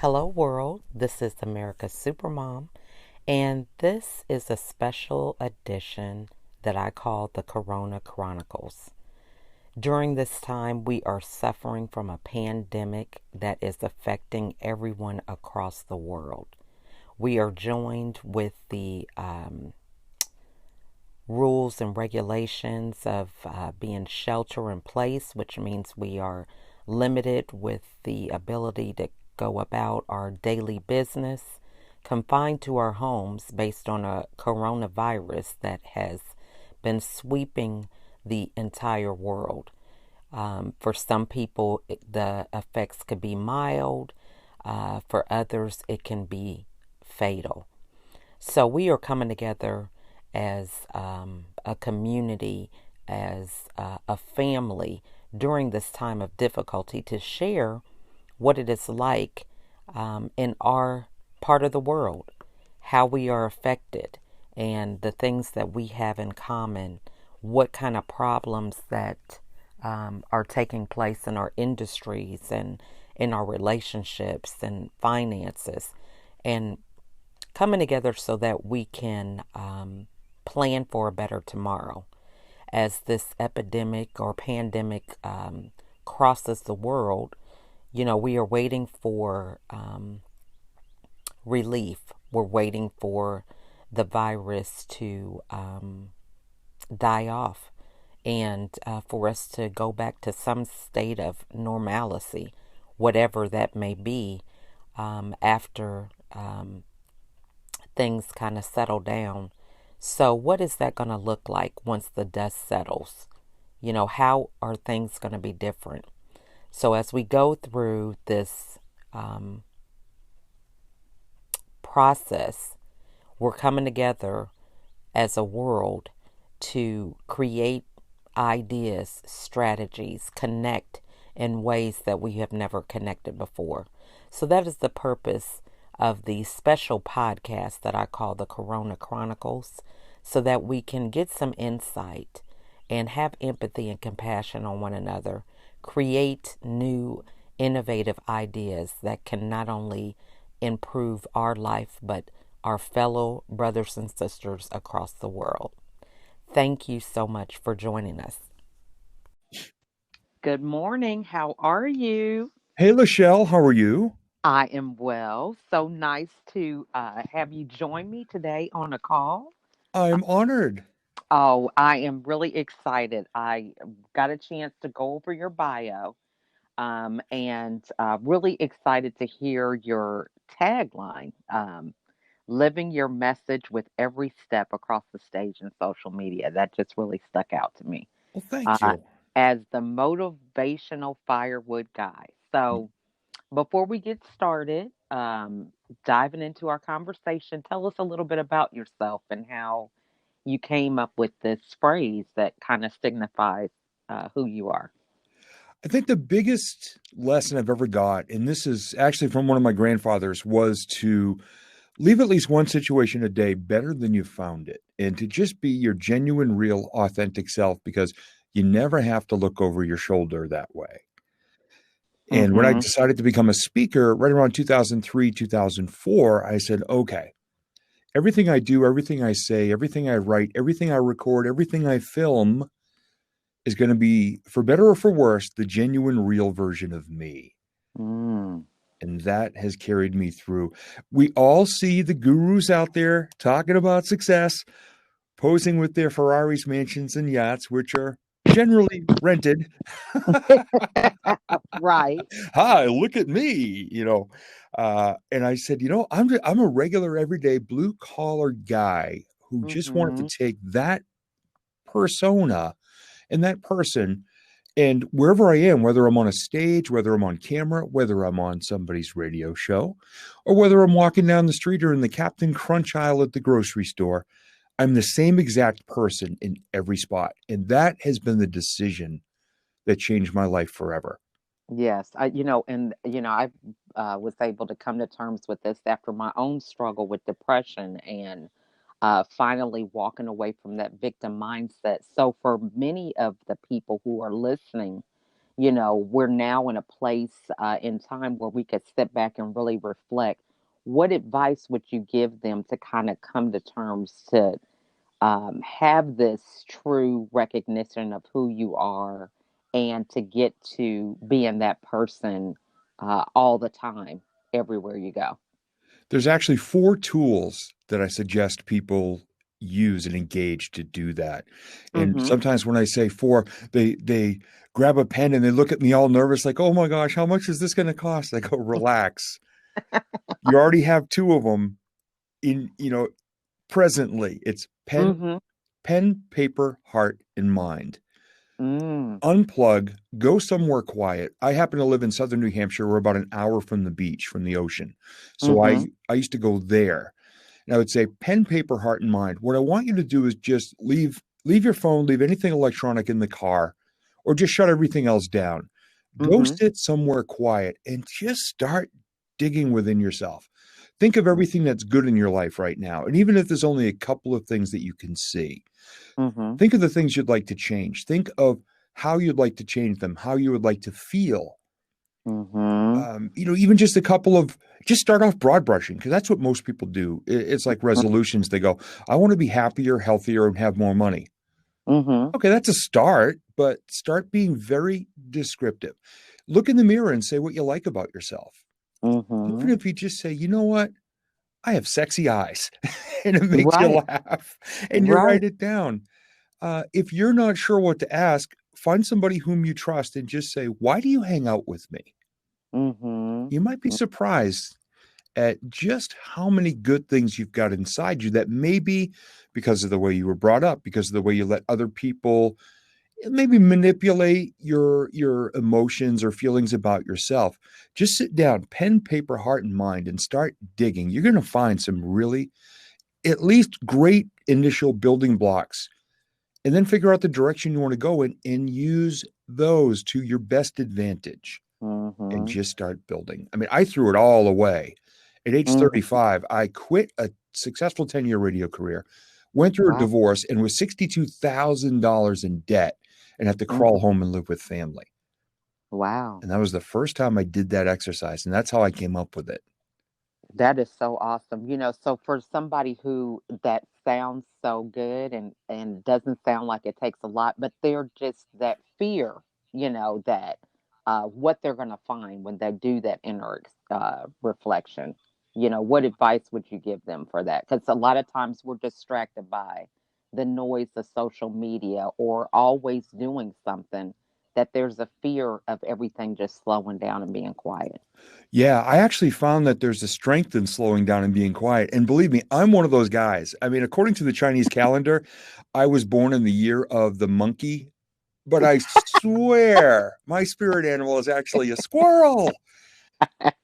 Hello, world. This is America's Supermom, and this is a special edition that I call the Corona Chronicles. During this time, we are suffering from a pandemic that is affecting everyone across the world. We are joined with the rules and regulations of being shelter in place, which means we are limited with the ability to go about our daily business, confined to our homes based on a coronavirus that has been sweeping the entire world. For some people, the effects could be mild. For others, it can be fatal. So we are coming together as a community, as a family during this time of difficulty to share what it is like in our part of the world, how we are affected, and the things that we have in common, what kind of problems that are taking place in our industries and in our relationships and finances, and coming together so that we can plan for a better tomorrow. As this epidemic or pandemic crosses the world, we are waiting for relief. We're waiting for the virus to die off and for us to go back to some state of normalcy, whatever that may be, after things kind of settle down. So, what is that going to look like once the dust settles? How are things going to be different? So, as we go through this process, we're coming together as a world to create ideas, strategies, connect in ways that we have never connected before. So, that is the purpose of the special podcast that I call the Corona Chronicles, so that we can get some insight and have empathy and compassion on one another, create new innovative ideas that can not only improve our life, but our fellow brothers and sisters across the world. Thank you so much for joining us. Good morning. How are you? Hey, Lachelle, how are you? I am well. So nice to have you join me today on a call. I'm honored. Oh, I am really excited. I got a chance to go over your bio, and really excited to hear your tagline, living your message with every step across the stage in social media. That just really stuck out to me Well, thank uh, you. as the motivational firewood guy. So, before we get started, diving into our conversation, tell us a little bit about yourself and how you came up with this phrase that kind of signifies who you are. I think the biggest lesson I've ever got, and this is actually from one of my grandfathers, was to leave at least one situation a day better than you found it, and to just be your genuine, real, authentic self because you never have to look over your shoulder that way. And when I Mm-hmm. decided to become a speaker right around 2003, 2004, I said, okay, everything I do, everything I say, everything I write, everything I record, everything I film is going to be, for better or for worse, the genuine, real version of me. Mm. And that has carried me through. We all see the gurus out there talking about success, posing with their Ferraris, mansions, and yachts, which are generally rented. Right. Hi, look at me. And I said, I'm a regular, everyday, blue collar guy who just wanted to Mm-hmm. take that persona and that person. And wherever I am, whether I'm on a stage, whether I'm on camera, whether I'm on somebody's radio show, or whether I'm walking down the street or in the Captain Crunch aisle at the grocery store, I'm the same exact person in every spot. And that has been the decision that changed my life forever. Yes, I was able to come to terms with this after my own struggle with depression and finally walking away from that victim mindset. So, for many of the people who are listening we're now in a place in time where we could step back and really reflect. What advice would you give them to kind of come to terms to have this true recognition of who you are and to get to being that person all the time, everywhere you go? There's actually 4 tools that I suggest people use and engage to do that. And Mm-hmm. sometimes when I say 4, they grab a pen and they look at me all nervous, like, "Oh my gosh, how much is this going to cost?" I go, "Relax. You already have 2 of them presently. It's Mm-hmm. pen, paper, heart, and mind. Mm. Unplug, go somewhere quiet. I happen to live in southern New Hampshire. We're about an hour from the beach, from the ocean. So Mm-hmm. I used to go there. And I would say pen, paper, heart, and mind. What I want you to do is just leave your phone, leave anything electronic in the car, or just shut everything else down. Go Mm-hmm. sit somewhere quiet and just start digging within yourself. Think of everything that's good in your life right now. And even if there's only a couple of things that you can see, Mm-hmm. think of the things you'd like to change. Think of how you'd like to change them, how you would like to feel. Mm-hmm. Even just a couple of, just start off broad brushing, because that's what most people do. It's like resolutions. They go, I want to be happier, healthier, and have more money. Mm-hmm. Okay, that's a start, but start being very descriptive. Look in the mirror and say what you like about yourself. Even Mm-hmm. if you just say, you know what? I have sexy eyes, and it makes you Right. laugh, and you Right. write it down. If you're not sure what to ask, find somebody whom you trust and just say, why do you hang out with me? Mm-hmm. You might be surprised at just how many good things you've got inside you that maybe because of the way you were brought up, because of the way you let other people maybe manipulate your emotions or feelings about yourself. Just sit down, pen, paper, heart, and mind, and start digging. You're going to find some really, at least great initial building blocks, and then figure out the direction you want to go in and use those to your best advantage and Mm-hmm. just start building. I mean, I threw it all away. At age Mm-hmm. 35, I quit a successful 10-year radio career, went through a Wow. divorce, and was $62,000 in debt and had to crawl Mm-hmm. home and live with family. Wow. And that was the first time I did that exercise. And that's how I came up with it. That is so awesome. So for somebody who that sounds so good and doesn't sound like it takes a lot, but they're just that fear, that what they're going to find when they do that inner reflection. What advice would you give them for that? Because a lot of times we're distracted by the noise of social media or always doing something that there's a fear of everything just slowing down and being quiet. Yeah, I actually found that there's a strength in slowing down and being quiet. And believe me, I'm one of those guys. I mean, according to the Chinese calendar, I was born in the year of the monkey, but I swear my spirit animal is actually a squirrel,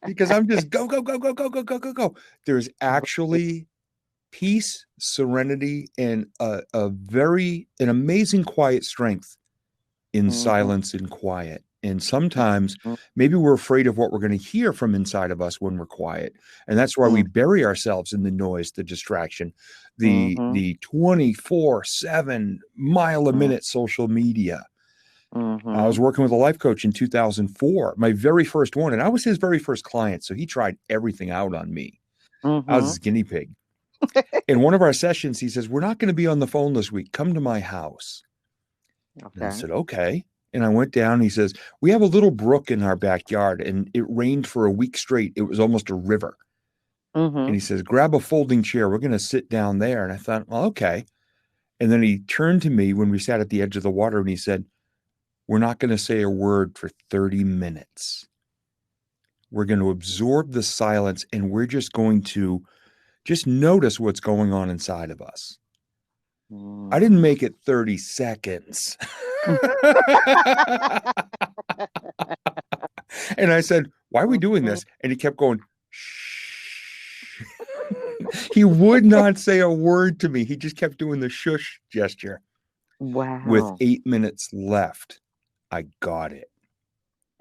because I'm just go, go, go, go, go, go, go, go, go. There's actually peace, serenity, and an amazing quiet strength in Mm-hmm. silence and quiet. And sometimes maybe we're afraid of what we're going to hear from inside of us when we're quiet. And that's why we bury ourselves in the noise, the distraction, Mm-hmm. the 24/7 mile a minute social media. I was Mm-hmm. working with a life coach in 2004, my very first one, and I was his very first client. So he tried everything out on me. I was Mm-hmm. his guinea pig. In one of our sessions, he says, we're not going to be on the phone this week. Come to my house. And I Okay. said, okay. And I went down. And he says, we have a little brook in our backyard, and it rained for a week straight. It was almost a river. And Mm-hmm. he says, grab a folding chair. We're going to sit down there. And I thought, well, okay. And then he turned to me when we sat at the edge of the water and he said, we're not going to say a word for 30 minutes. We're going to absorb the silence, and we're just going to just notice what's going on inside of us. I didn't Mm. make it 30 seconds. And I said, why are we doing Mhm. this? And he kept going, shh. He would not say a word to me. He just kept doing the shush gesture. With Wow. 8 minutes left, I got it.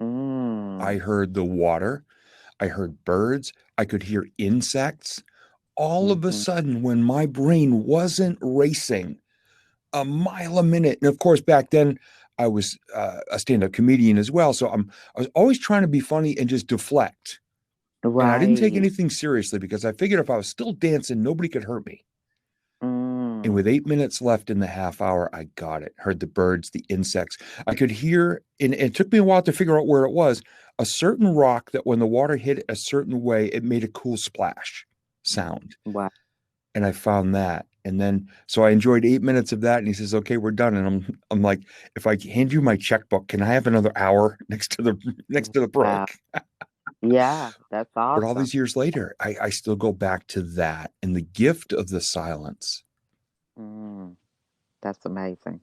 I Mm. heard the water. I heard birds. I could hear insects. All of a Mhm. sudden, when my brain wasn't racing a mile a minute, and of course, back then, I was a stand-up comedian as well. So I was always trying to be funny and just deflect. And I didn't take Right. anything seriously because I figured if I was still dancing, nobody could hurt me. And Mm. with 8 minutes left in the half hour, I got it. Heard the birds, the insects. I could hear, and it took me a while to figure out where it was, a certain rock that when the water hit a certain way, it made a cool splash sound. Wow. And I found that. And then, so I enjoyed 8 minutes of that. And he says, "Okay, we're done." And I'm like, "If I hand you my checkbook, can I have another hour next to the Wow. break?" Yeah, that's But all awesome. these years later, I still go back to that and the gift of the silence. Mm, that's amazing.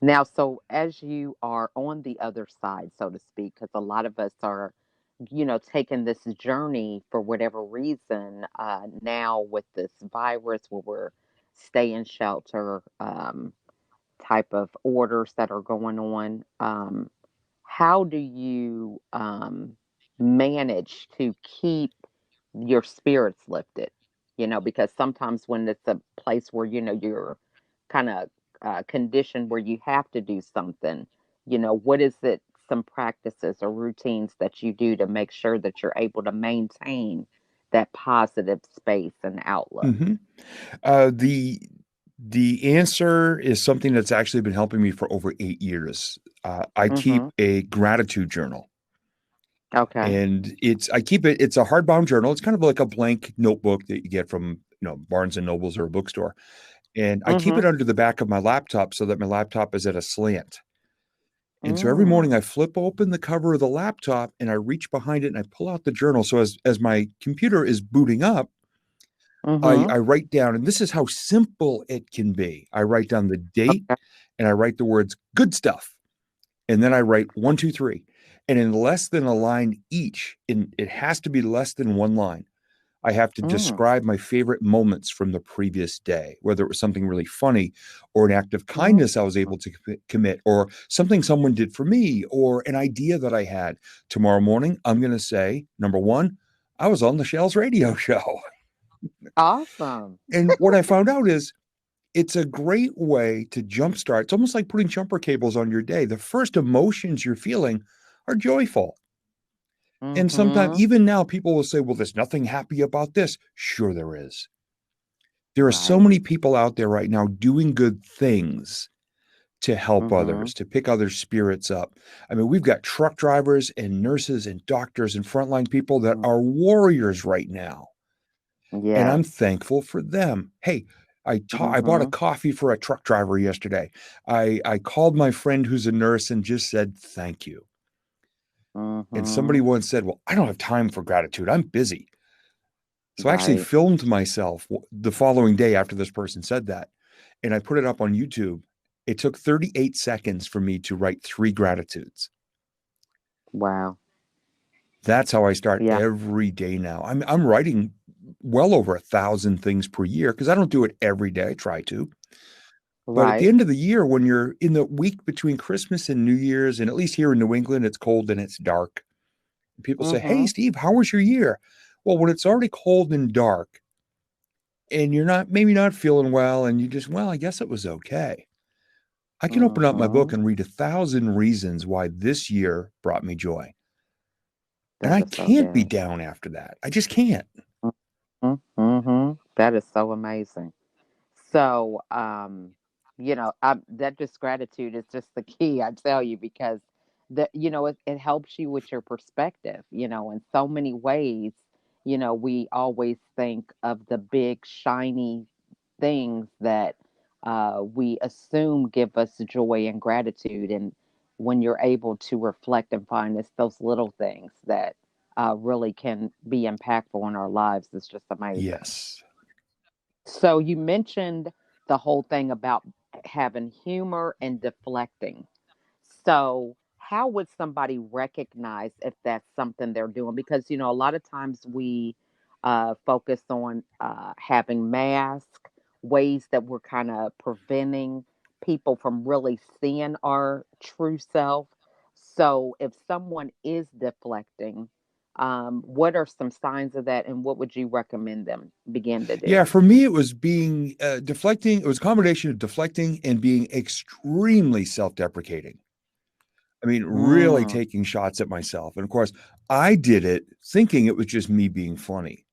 Now, so as you are on the other side, so to speak, because a lot of us are, taking this journey for whatever reason, now with this virus where we're staying shelter, type of orders that are going on. How do you manage to keep your spirits lifted? Because sometimes when it's a place where, you're kind of conditioned where you have to do something, what is it, some practices or routines that you do to make sure that you're able to maintain that positive space and outlook? Mm-hmm. The answer is something that's actually been helping me for over 8 years. I keep Mm-hmm. a gratitude journal, Okay. and I keep it. It's a hardbound journal. It's kind of like a blank notebook that you get from Barnes and Nobles or a bookstore. And I keep Mm-hmm. it under the back of my laptop so that my laptop is at a slant. And so every morning Mm. I flip open the cover of the laptop and I reach behind it and I pull out the journal. So as my computer is booting up, Mm-hmm. I write down, and this is how simple it can be. I write down the date Okay. and I write the words good stuff. And then I write one, two, three. And in less than a line each, it has to be less than one line. I have to Mm. describe my favorite moments from the previous day, whether it was something really funny or an act of Mm. kindness I was able to commit, or something someone did for me, or an idea that I had. Tomorrow morning, I'm going to say, number one, I was on the Shell's radio show. Awesome. And what I found out is it's a great way to jumpstart. It's almost like putting jumper cables on your day. The first emotions you're feeling are joyful. And sometimes, Mhm. even now, people will say, "Well, there's nothing happy about this." Sure, there is. There are so Right. many people out there right now doing good things to help Mhm. others, to pick other spirits up. I mean, we've got truck drivers and nurses and doctors and frontline people that Mm. are warriors right now. And Yes. I'm thankful for them. Hey, I bought a Mhm. coffee for a truck driver yesterday. I called my friend who's a nurse and just said thank you. And somebody Mhm. once said, "Well, I don't have time for gratitude. I'm busy." So I actually Right. filmed myself the following day after this person said that, and I put it up on YouTube. It took 38 seconds for me to write three gratitudes. Wow. That's how I start Yeah. every day now. I'm writing well over 1,000 things per year because I don't do it every day. I try to. But at the Right. end of the year, when you're in the week between Christmas and New Year's, and at least here in New England, it's cold and it's dark. People say, "Hey, Mhm. Steve, how was your year?" Well, when it's already cold and dark and you're maybe not feeling well, and you just, well, I guess it was okay. I can open up my book Mhm. and read 1,000 reasons why this year brought me joy. And That I is so can't be good. down after that. I just can't. Mhm. Mhm. That is so amazing. So, that just gratitude is just the key, I tell you, because it helps you with your perspective, in so many ways. We always think of the big, shiny things that we assume give us joy and gratitude. And when you're able to reflect and find it's those little things that really can be impactful in our lives, it's just amazing. Yes. So you mentioned the whole thing about having humor and deflecting. So how would somebody recognize if that's something they're doing? Because a lot of times we focus on having masks, ways that we're kind of preventing people from really seeing our true self. So if someone is deflecting, what are some signs of that, and what would you recommend them begin to do? Yeah, for me, it was being deflecting. It was a combination of deflecting and being extremely self deprecating. I mean, really Mm, taking shots at myself. And of course, I did it thinking it was just me being funny.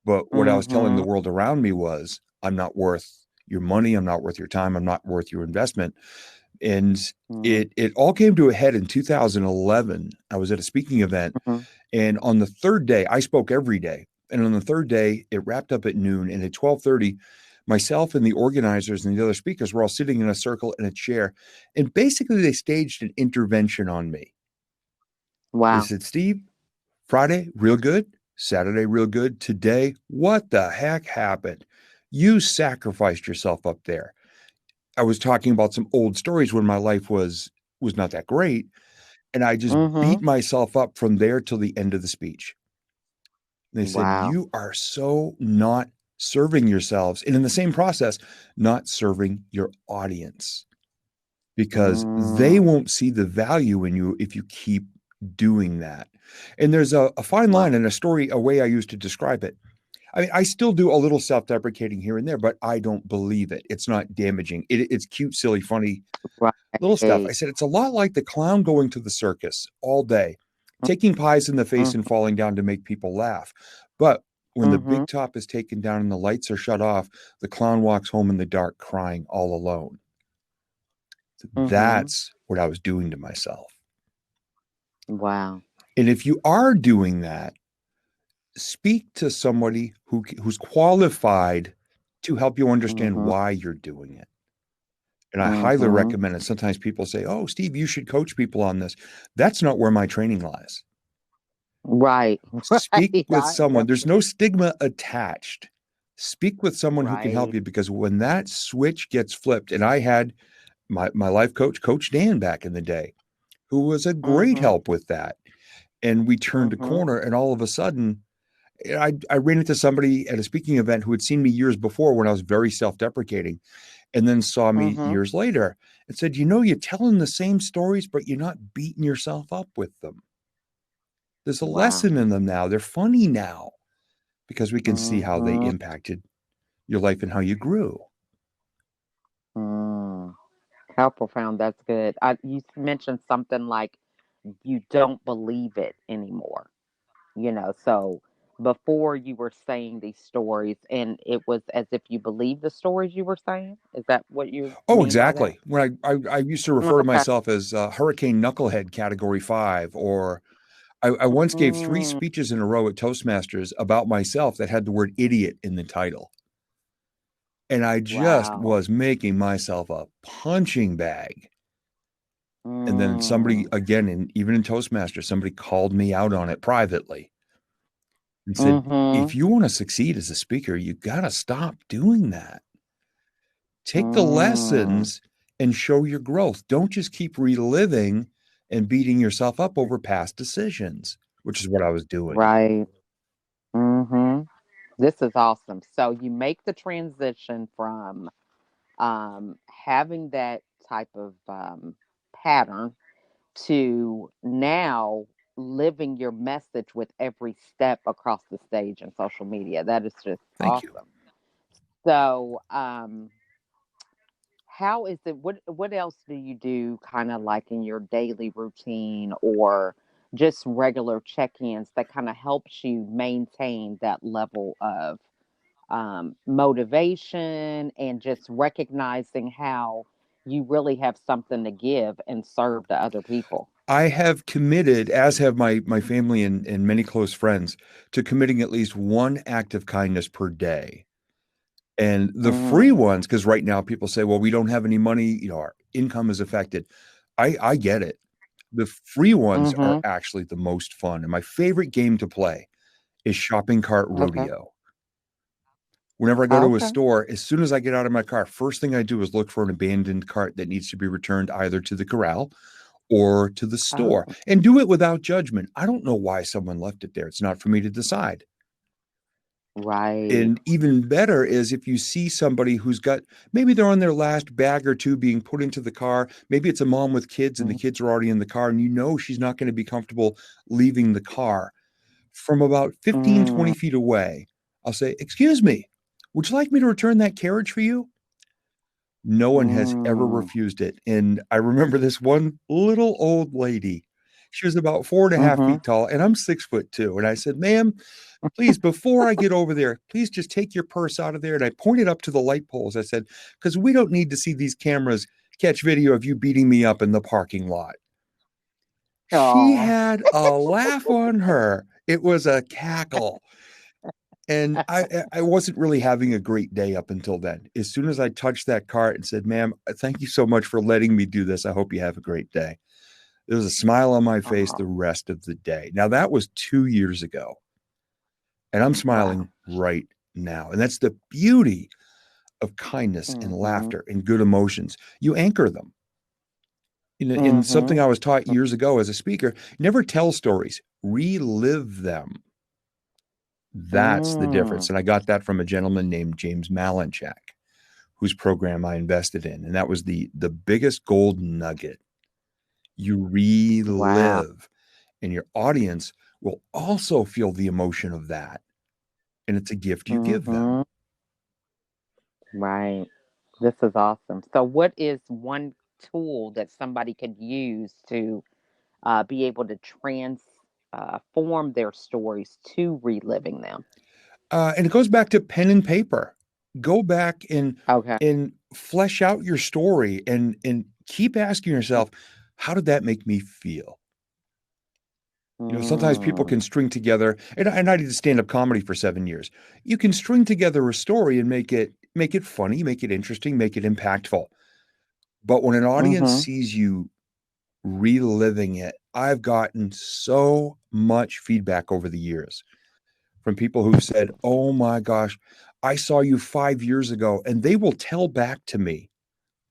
But what I was telling the mm-hmm, world around me was, I'm not worth your money. I'm not worth your time. I'm not worth your investment. And mm-hmm, it all came to a head in 2011. I was at a speaking event, and on the third day, I spoke every day. And on the third day, it wrapped up at noon. And at 12:30, myself and the organizers and the other speakers were all sitting in a circle in a chair. And basically, they staged an intervention on me. They wow. said, Steve, Friday, real good. Saturday, real good. Today, what the heck happened? You sacrificed yourself up there. I was talking about some old stories when my life was not that great, and I just beat Mm-hmm, myself up from there till the end of the speech. They said, wow. you are so not serving yourselves, and in the same process, not serving your audience, because they Mm, won't see the value in you if you keep doing that. And there's a fine wow. line and a story, a way I used to describe it. I mean, I still do a little self-deprecating here and there, but I don't believe it. It's not damaging. It's cute, silly, funny little stuff. I Right. said, it's a lot like the clown going to the circus all day, taking pies in the face and Mm-hmm, falling down to make people laugh. But when the mm-hmm, big top is taken down and the lights are shut off, the clown walks home in the dark crying all alone. mm-hmm. That's what I was doing to myself. Wow. And if you are doing that, speak to somebody who's qualified to help you understand Mm-hmm, why you're doing it. And I highly mm-hmm. recommend it. Sometimes people say, "Oh, Steve, you should coach people on this." That's not where my training lies. Right. Speak Right. with someone. There's no stigma attached. Speak with someone who can help Right. you, because when that switch gets flipped, and I had my life coach, Coach Dan, back in the day, who was a great Mm-hmm, help with that. And we turned a mm-hmm, corner, and all of a sudden, I ran into somebody at a speaking event who had seen me years before when I was very self-deprecating, and then saw me mm-hmm. years later and said, you're telling the same stories, but you're not beating yourself up with them. There's a Wow. lesson in them now. They're funny now because we can see how they Mm-hmm. impacted your life and how you grew. Mm. How profound. That's good. You mentioned something like you don't believe it anymore. So before you were saying these stories, and it was as if you believe the stories you were saying. Is that what you Oh, mean by that? exactly. When I used to refer to Okay. myself as Hurricane Knucklehead Category 5, or I once gave three Mm, speeches in a row at Toastmasters about myself that had the word idiot in the title. And I just wow. was making myself a punching bag. And then somebody, Mm, again, even in Toastmasters, somebody called me out on it privately and said, mm-hmm. if you want to succeed as a speaker, you got to stop doing that. Take the Mm, lessons and show your growth. Don't just keep reliving and beating yourself up over past decisions, which is what I was doing. right. Mm-hmm. This is awesome. So you make the transition from having that type of pattern to now living your message with every step across the stage in social media. That is just Thank you. awesome. So, how is it? What else do you do, kind of like in your daily routine or just regular check-ins that kind of helps you maintain that level of motivation and just recognizing how you really have something to give and serve to other people? I have committed, as have my family and many close friends, to committing at least one act of kindness per day. And the free Mm, ones, because right now people say, well, we don't have any money, our income is affected. I get it. The free ones are mm-hmm. actually the most fun. And my favorite game to play is shopping cart Okay. rodeo. Whenever I go to a Okay. store, as soon as I get out of my car, first thing I do is look for an abandoned cart that needs to be returned either to the corral or to the store, Oh, and do it without judgment. I don't know why someone left it there. It's not for me to decide. right. And even better is if you see somebody who's got, maybe they're on their last bag or two being put into the car. Maybe it's a mom with kids and the Mhm. kids are already in the car, and she's not going to be comfortable leaving the car. From about 15, Mm, 20 feet away, I'll say, "Excuse me, would you like me to return that carriage for you?" No one has ever Mm. refused it. And I remember this one little old lady. She was about 4.5 feet Mm-hmm. tall, and I'm 6'2". And I said, "Ma'am, please, before I get over there, please just take your purse out of there." And I pointed up to the light poles. I said, "Because we don't need to see these cameras catch video of you beating me up in the parking lot." She Oh. had a laugh on her. It was a cackle. And I wasn't really having a great day up until then. As soon as I touched that cart and said, "Ma'am, thank you so much for letting me do this. I hope you have a great day." There was a smile on my face Oh. the rest of the day. Now, that was 2 years ago, and I'm Wow. smiling right now. And that's the beauty of kindness and Mm-hmm. laughter and good emotions. You anchor them. In Mm-hmm. something I was taught years ago as a speaker, never tell stories, relive them. That's the difference. Mm. And I got that from a gentleman named James Malinchak, whose program I invested in. And that was the biggest gold nugget. You Wow. relive, and your audience will also feel the emotion of that. And it's a gift you give them. Mm-hmm. Right. This is awesome. So, what is one tool that somebody could use to be able to form their stories to reliving them? And it goes back to pen and paper. Go back Okay. and flesh out your story and keep asking yourself, how did that make me feel? Sometimes people Mm, can string together, and I did stand-up comedy for 7 years. You can string together a story and make it funny, make it interesting, make it impactful. But when an audience mm-hmm. sees you reliving it, I've gotten so much feedback over the years from people who've said, "Oh my gosh, I saw you 5 years ago," and they will tell back to me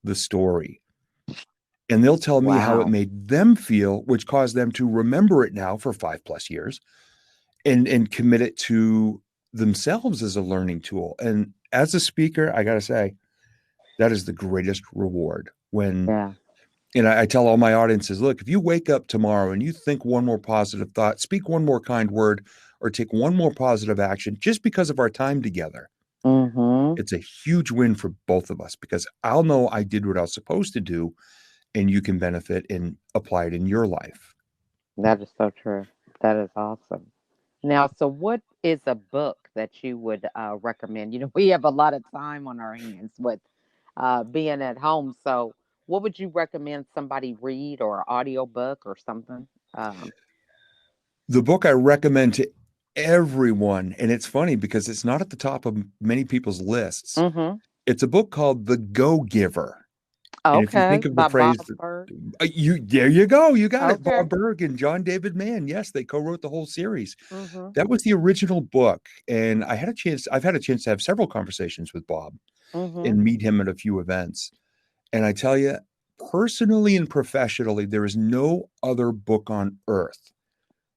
the story. And they'll tell me how it Wow. made them feel, which caused them to remember it now for 5+ years and commit it to themselves as a learning tool. And as a speaker, I got to say, that is the greatest reward when, Yeah. and I tell all my audiences, look, if you wake up tomorrow and you think one more positive thought, speak one more kind word, or take one more positive action just because of our time together, Mm-hmm. it's a huge win for both of us because I'll know I did what I was supposed to do and you can benefit and apply it in your life. That is so true. That is awesome. Now, so what is a book that you would recommend? We have a lot of time on our hands with being at home. So, what would you recommend somebody read or audio book or something? Um, The book I recommend to everyone, and it's funny because it's not at the top of many people's lists. mm-hmm. It's a book called The Go Giver. And if you think Okay, of the by phrase, Bob Berg. you there you go, you got it. Okay. Bob Berg and John David Mann. Yes, they co-wrote the whole series. Mm-hmm. That was the original book, and I've had a chance to have several conversations with Bob Mm-hmm. and meet him at a few events. And I tell you, personally and professionally, there is no other book on earth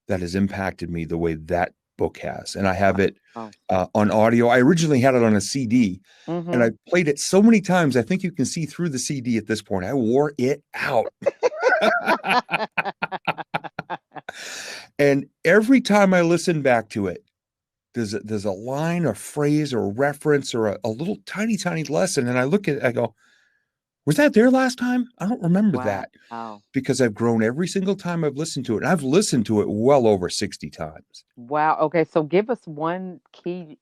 that has impacted me the way that book has. And I have it Oh. on audio. I originally had it on a CD, and Mm-hmm. I played it so many times. I think you can see through the CD at this point. I wore it out. And every time I listen back to it, there's a line, a phrase, or a reference, or a little tiny, tiny lesson. And I look at it, I go, was that there last time? I don't remember Wow. that because I've grown every single time I've listened to it. And I've listened to it well over 60 times. Wow. Okay. So give us one key,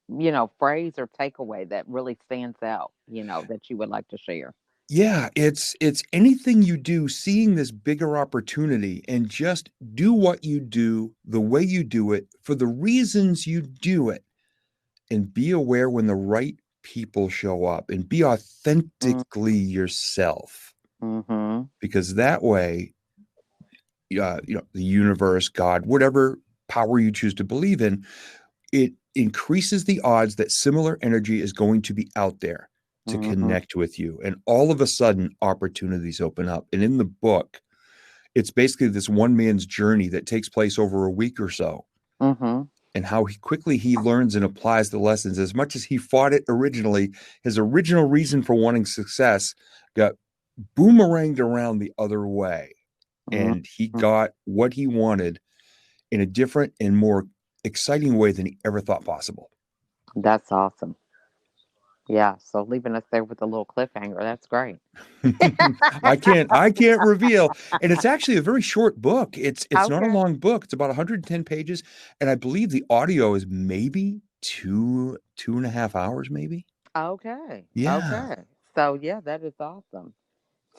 phrase or takeaway that really stands out, that you would like to share. Yeah, it's anything you do, seeing this bigger opportunity and just do what you do the way you do it for the reasons you do it and be aware when the right people show up and be authentically yourself Mm-hmm. because that way the universe, God, whatever power you choose to believe in, it increases the odds that similar energy is going to be out there to Mm-hmm. connect with you. And all of a sudden, opportunities open up. And in the book, it's basically this one man's journey that takes place over a week or so, Mm-hmm. and how quickly he learns and applies the lessons. As much as he fought it originally, his original reason for wanting success got boomeranged around the other way. And he Mm-hmm. got what he wanted in a different and more exciting way than he ever thought possible. That's awesome. Yeah. So leaving us there with a little cliffhanger. That's great. I can't reveal. And it's actually a very short book. It's not a Okay. long book. It's about 110 pages. And I believe the audio is maybe 2.5 hours, maybe. Okay. Yeah. Okay. So yeah, that is awesome.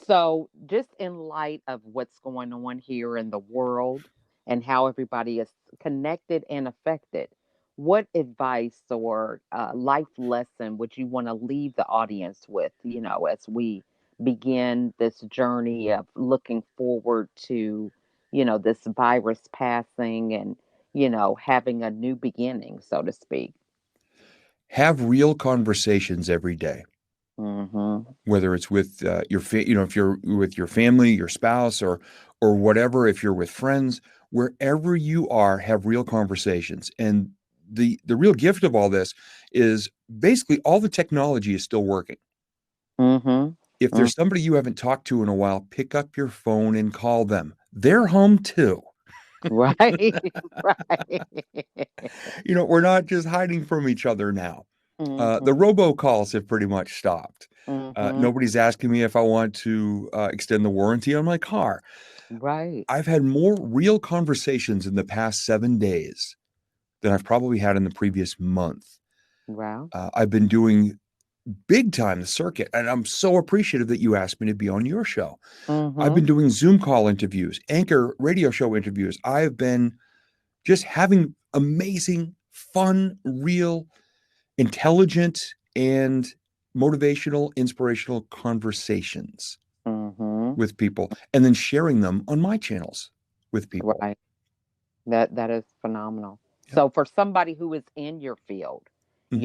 So, just in light of what's going on here in the world and how everybody is connected and affected, what advice or life lesson would you want to leave the audience with, as we begin this journey of looking forward to, this virus passing and, having a new beginning, so to speak? Have real conversations every day, Mm-hmm. whether it's with if you're with your family, your spouse, or whatever, if you're with friends, wherever you are, have real conversations. And the real gift of all this is basically all the technology is still working. Mm-hmm. If there's somebody you haven't talked to in a while, pick up your phone and call them. They're home too. Right. Right. We're not just hiding from each other now. The Mm-hmm. robocalls have pretty much stopped. Mm-hmm. Nobody's asking me if I want to extend the warranty on my car. Right. I've had more real conversations in the past 7 days than I've probably had in the previous month. Wow. I've been doing big time the circuit, and I'm so appreciative that you asked me to be on your show. I've Mm-hmm. been doing Zoom call interviews, Anchor radio show interviews. I've been just having amazing, fun, real, intelligent, and motivational, inspirational conversations Mm-hmm. with people, and then sharing them on my channels with people. Right. That is phenomenal. Yeah. So for somebody who is in your field, Hmm.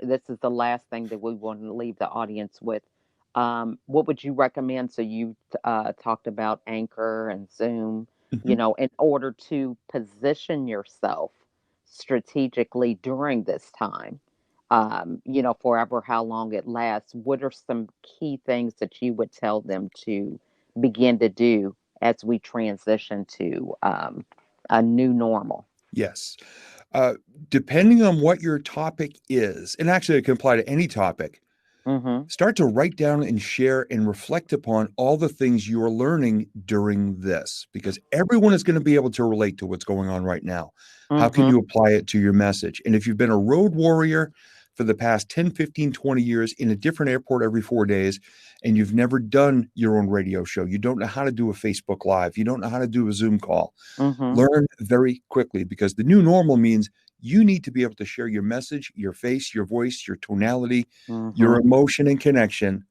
this is the last thing that we want to leave the audience with. What would you recommend? So you talked about Anchor and Zoom, Hmm. in order to position yourself strategically during this time, forever how long it lasts. What are some key things that you would tell them to begin to do as we transition to a new normal? Yes. Uh, Depending on what your topic is, and actually it can apply to any topic, Mm-hmm. start to write down and share and reflect upon all the things you are learning during this, because everyone is going to be able to relate to what's going on right now. How can Mm-hmm. you apply it to your message? And if you've been a road warrior for the past 10, 15, 20 years in a different airport every 4 days, and you've never done your own radio show, you don't know how to do a Facebook Live, you don't know how to do a Zoom call, Mm-hmm. learn very quickly, because the new normal means you need to be able to share your message, your face, your voice, your tonality, your Mm-hmm. emotion and connection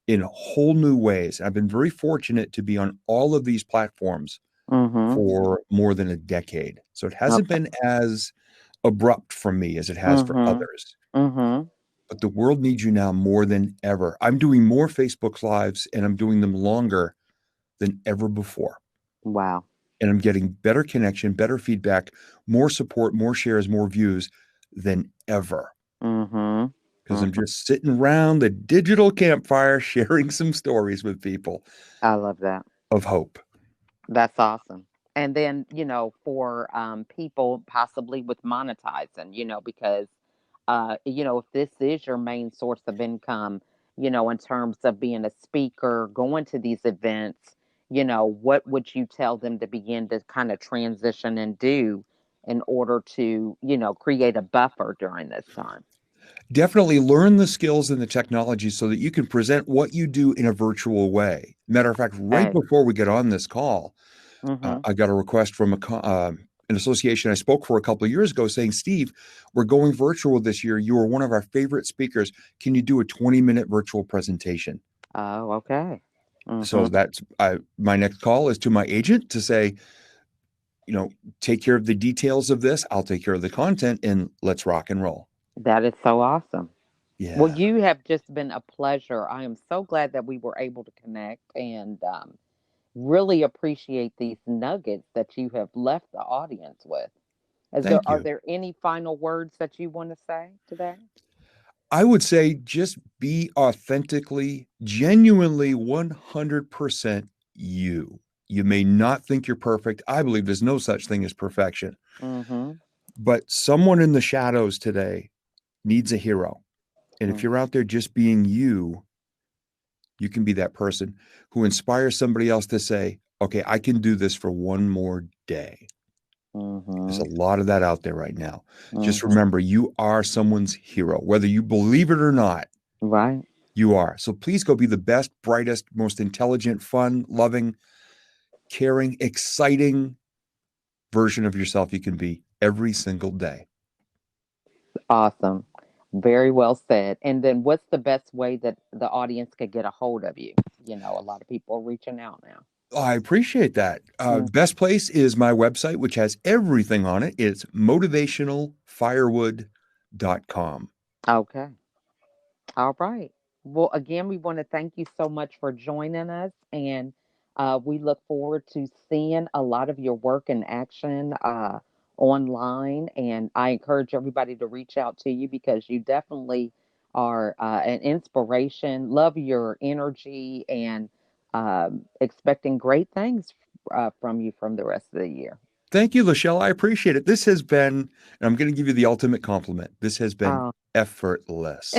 in whole new ways. I've been very fortunate to be on all of these platforms Mm-hmm. for more than a decade. So it hasn't Okay. been as abrupt for me as it has for Mm-hmm. others. Mm-hmm. But the world needs you now more than ever. I'm doing more Facebook Lives and I'm doing them longer than ever before. Wow. And I'm getting better connection, better feedback, more support, more shares, more views than ever. Mm-hmm. Because I'm Mm-hmm. just sitting around the digital campfire sharing some stories with people I love that. of hope. That's awesome. And then, for people possibly with monetizing, because, if this is your main source of income, in terms of being a speaker, going to these events, what would you tell them to begin to kind of transition and do in order to, create a buffer during this time? Definitely learn the skills and the technology so that you can present what you do in a virtual way. Matter of fact, right Hey. before we get on this call, Mm-hmm. I got a request from an association I spoke for a couple of years ago saying, Steve, we're going virtual this year. You are one of our favorite speakers. Can you do a 20-minute virtual presentation? Oh, okay. So Mm-hmm. that's my next call is to my agent to say, take care of the details of this. I'll take care of the content and let's rock and roll. That is so awesome. Well, Yeah. you have just been a pleasure. I am so glad that we were able to connect and really appreciate these nuggets that you have left the audience with. Thank Are you. there any final words that you want to say today? I would say just be authentically, genuinely 100% you. You may not think you're perfect. I believe there's no such thing as perfection, Mm-hmm. but someone in the shadows today needs a hero. And if you're out there just being you, you can be that person who inspires somebody else to say, okay, I can do this for one more day. There's a lot of that out there right now. Just remember, you are someone's hero, whether you believe it or not. Right. You are. So please go be the best, brightest, most intelligent, fun, loving, caring, exciting version of yourself you can be every single day. Awesome. Very well said. And then what's the best way that the audience could get a hold of you? You know, a lot of people are reaching out now. Oh, I appreciate that. Mm. Best place is my website, which has everything on it. It's motivationalfirewood.com. Okay. All right. Well, again, we want to thank you so much for joining us. And we look forward to seeing a lot of your work in action online. And I encourage everybody to reach out to you because you definitely are an inspiration. Love your energy and expecting great things from you from the rest of the year. Thank you, Lachelle. I appreciate it. This has been, and I'm going to give you the ultimate compliment. This has been Oh, effortless.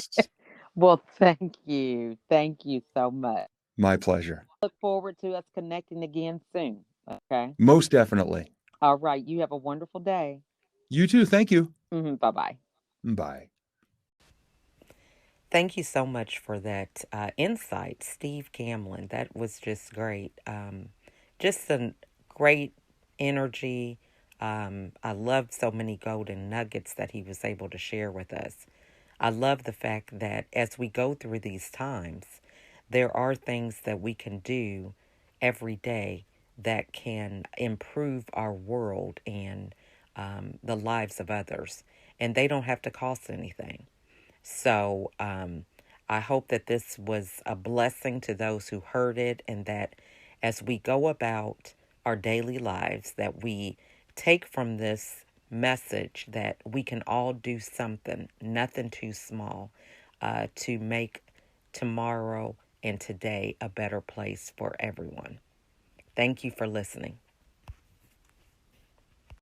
well, thank you. Thank you so much. My pleasure. Look forward to us connecting again soon. Okay. Most definitely. All right. You have a wonderful day. You too. Thank you. Bye bye. Bye. Thank you so much for that insight, Steve Gamlin. That was just great. Just a great energy. I love so many golden nuggets that he was able to share with us. I love the fact that as we go through these times, there are things that we can do every day that can improve our world and the lives of others. And they don't have to cost anything. So I hope that this was a blessing to those who heard it, and that as we go about our daily lives, that we take from this message that we can all do something, nothing too small, to make tomorrow and today a better place for everyone. Thank you for listening.